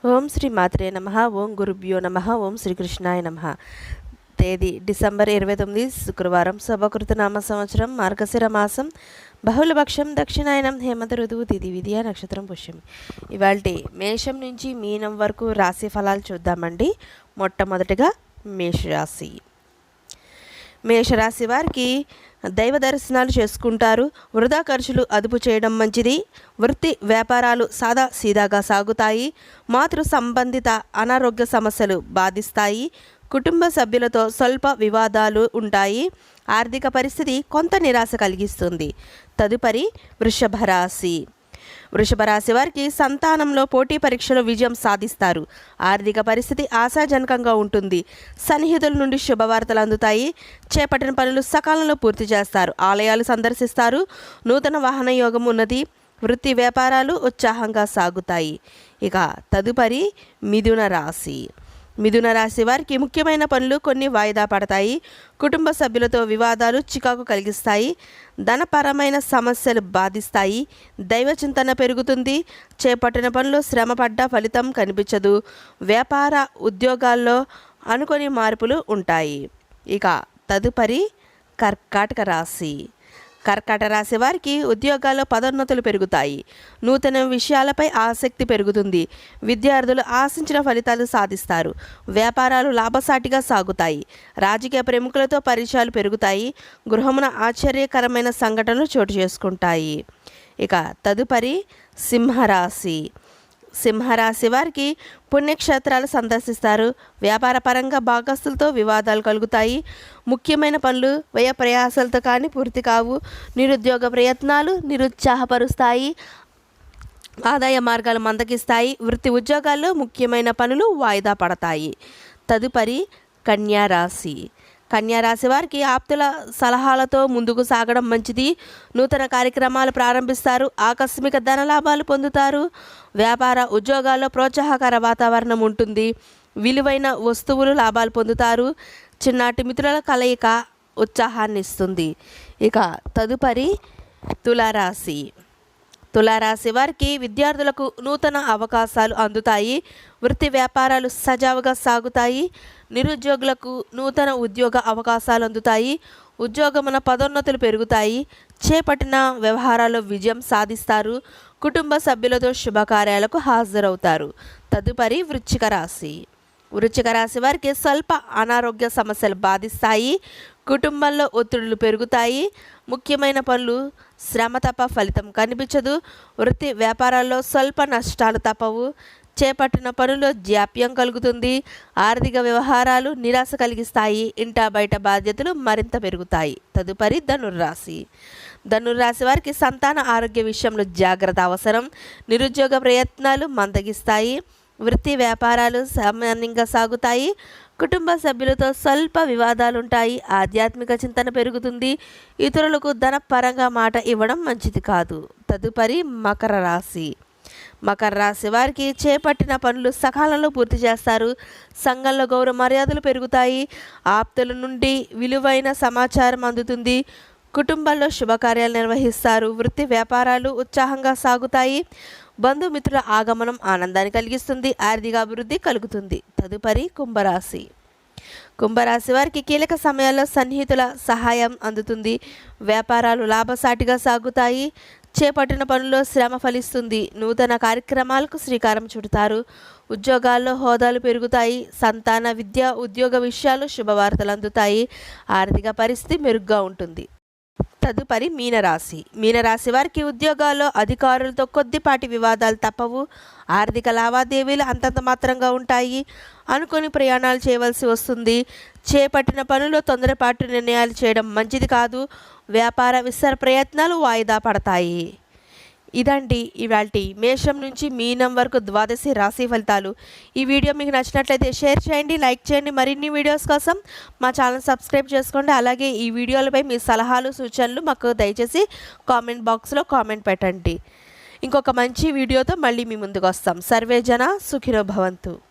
ఓం శ్రీ మాత్రే నమః. ఓం గురుభ్యో నమః. ఓం శ్రీకృష్ణాయ నమః. తేదీ డిసెంబర్ 29 శుక్రవారం. శుభకృతనామ సంవత్సరం మార్గశిర మాసం బహుళపక్షం దక్షిణాయనం హేమంత ఋతువు తిథి విద్యా నక్షత్రం పుష్యమి. ఇవాల్టి మేషం నుంచి మీనం వరకు రాశి ఫలాలు చూద్దామండి. మొట్టమొదటిగా మేషరాశి. మేషరాశి వారికి దైవ దర్శనాలు చేసుకుంటారు. వృధా ఖర్చులు అదుపు చేయడం మంచిది. వృత్తి వ్యాపారాలు సాదా సీదాగా సాగుతాయి. మాతృ సంబంధిత అనారోగ్య సమస్యలు బాధిస్తాయి. కుటుంబ సభ్యులతో స్వల్ప వివాదాలు ఉంటాయి. ఆర్థిక పరిస్థితి కొంత నిరాశ కలిగిస్తుంది. తదుపరి వృషభ రాశి. వృషభ రాశి వారికి సంతానంలో పోటీ పరీక్షలో విజయం సాధిస్తారు. ఆర్థిక పరిస్థితి ఆశాజనకంగా ఉంటుంది. సన్నిహితుల నుండి శుభవార్తలు అందుతాయి. చేపట్టిన పనులు సకాలంలో పూర్తి చేస్తారు. ఆలయాలు సందర్శిస్తారు. నూతన వాహన యోగం ఉన్నది. వృత్తి వ్యాపారాలు ఉత్సాహంగా సాగుతాయి. ఇక తదుపరి మిథున రాశి. మిథున రాశి వారికి ముఖ్యమైన పనులు కొన్ని వాయిదా పడతాయి. కుటుంబ సభ్యులతో వివాదాలు చికాకు కలిగిస్తాయి. ధనపరమైన సమస్యలు బాధిస్తాయి. దైవ చింతన పెరుగుతుంది. చేపట్టిన పనులు శ్రమపడ్డ ఫలితం కనిపించదు. వ్యాపార ఉద్యోగాల్లో అనుకోని మార్పులు ఉంటాయి. ఇక తదుపరి కర్కాటక రాశి. కర్కాటక రాశి వారికి ఉద్యోగాల్లో పదోన్నతులు పెరుగుతాయి. నూతన విషయాలపై ఆసక్తి పెరుగుతుంది. విద్యార్థులు ఆశించిన ఫలితాలు సాధిస్తారు. వ్యాపారాలు లాభసాటిగా సాగుతాయి. రాజకీయ ప్రముఖులతో పరిచయాలు పెరుగుతాయి. గృహమున ఆశ్చర్యకరమైన సంఘటనలు చోటు చేసుకుంటాయి. ఇక తదుపరి సింహరాశి. సింహరాశి వారికి పుణ్యక్షేత్రాలు సందర్శిస్తారు. వ్యాపారపరంగా భాగస్తులతో వివాదాలు కలుగుతాయి. ముఖ్యమైన పనులు వ్యయ ప్రయాసాలతో కానీ పూర్తి కావు. నిరుద్యోగ ప్రయత్నాలు నిరుత్సాహపరుస్తాయి. ఆదాయ మార్గాలు మందగిస్తాయి. వృత్తి ఉద్యోగాల్లో ముఖ్యమైన పనులు వాయిదా పడతాయి. తదుపరి కన్యా రాశి. కన్యా రాశి వారికి ఆప్తుల సలహాలతో ముందుకు సాగడం మంచిది. నూతన కార్యక్రమాలు ప్రారంభిస్తారు. ఆకస్మిక ధనలాభాలు పొందుతారు. వ్యాపార ఉద్యోగాల్లో ప్రోత్సాహకర వాతావరణం ఉంటుంది. విలువైన వస్తువులు లాభాలు పొందుతారు. చిన్నాటి మిత్రుల కలయిక ఉత్సాహాన్ని ఇస్తుంది. ఇక తదుపరి తులారాశి. తులారాశి వారికి విద్యార్థులకు నూతన అవకాశాలు అందుతాయి. వృత్తి వ్యాపారాలు సజావుగా సాగుతాయి. నిరుద్యోగులకు నూతన ఉద్యోగ అవకాశాలు అందుతాయి. ఉద్యోగమున పదోన్నతులు పెరుగుతాయి. చేపట్టిన వ్యవహారాల్లో విజయం సాధిస్తారు. కుటుంబ సభ్యులతో శుభకార్యాలకు హాజరవుతారు. తదుపరి వృశ్చిక రాశి. వృశ్చిక రాశి వారికి స్వల్ప అనారోగ్య సమస్యలు బాధిస్తాయి. కుటుంబంలో ఒత్తిడులు పెరుగుతాయి. ముఖ్యమైన పనులు శ్రమ తప్ప ఫలితం కనిపించదు. వృత్తి వ్యాపారాల్లో స్వల్ప నష్టాలు తప్పవు. చేపట్టిన పనుల్లో జాప్యం కలుగుతుంది. ఆర్థిక వ్యవహారాలు నిరాశ కలిగిస్తాయి. ఇంటా బయట బాధ్యతలు మరింత పెరుగుతాయి. తదుపరి ధనుర్రాశి. ధనుర్రాశి వారికి సంతాన ఆరోగ్య విషయంలో జాగ్రత్త అవసరం. నిరుద్యోగ ప్రయత్నాలు మందగిస్తాయి. వృత్తి వ్యాపారాలు సామాన్యంగా సాగుతాయి. కుటుంబ సభ్యులతో స్వల్ప వివాదాలుంటాయి. ఆధ్యాత్మిక చింతన పెరుగుతుంది. ఇతరులకు ధనపరంగా మాట ఇవ్వడం మంచిది కాదు. తదుపరి మకర రాశి. మకర రాశి వారికి చేపట్టిన పనులు సకాలంలో పూర్తి చేస్తారు. సంఘంలో గౌరవ మర్యాదలు పెరుగుతాయి. ఆప్తుల నుండి విలువైన సమాచారం అందుతుంది. కుటుంబంలో శుభకార్యాలు నిర్వహిస్తారు. వృత్తి వ్యాపారాలు ఉత్సాహంగా సాగుతాయి. బంధుమిత్రుల ఆగమనం ఆనందాన్ని కలిగిస్తుంది. ఆర్థిక అభివృద్ధి కలుగుతుంది. తదుపరి కుంభరాశి. కుంభరాశి వారికి కీలక సమయాల్లో సన్నిహితుల సహాయం అందుతుంది. వ్యాపారాలు లాభసాటిగా సాగుతాయి. చేపట్టిన పనుల్లో శ్రమ ఫలిస్తుంది. నూతన కార్యక్రమాలకు శ్రీకారం చుడతారు. ఉద్యోగాల్లో హోదాలు పెరుగుతాయి. సంతాన విద్య ఉద్యోగ విషయాలు శుభవార్తలు అందుతాయి. ఆర్థిక పరిస్థితి మెరుగ్గా ఉంటుంది. తదుపరి మీనరాశి. మీనరాశి వారికి ఉద్యోగాల్లో అధికారులతో కొద్దిపాటి వివాదాలు తప్పవు. ఆర్థిక లావాదేవీలు అంతంత మాత్రంగా ఉంటాయి. అనుకోని ప్రయాణాలు చేయవలసి వస్తుంది. చేపట్టిన పనుల్లో తొందరపాటు నిర్ణయాలు చేయడం మంచిది కాదు. వ్యాపార విస్తరణ ప్రయత్నాలు వాయిదా పడతాయి. ఇదండి ఇవాల్టి మేషం నుంచి మీనం వరకు ద్వాదశి రాశి ఫలితాలు. ఈ వీడియో మీకు నచ్చినట్లయితే షేర్ చేయండి, లైక్ చేయండి. మరిన్ని వీడియోస్ కోసం మా ఛానల్ సబ్స్క్రైబ్ చేసుకోండి. అలాగే ఈ వీడియోలపై మీ సలహాలు సూచనలు మాకు దయచేసి కామెంట్ బాక్స్లో కామెంట్ పెట్టండి. ఇంకొక మంచి వీడియోతో మళ్ళీ మీ ముందుకు వస్తాం. సర్వే జన సుఖినో భవంతు.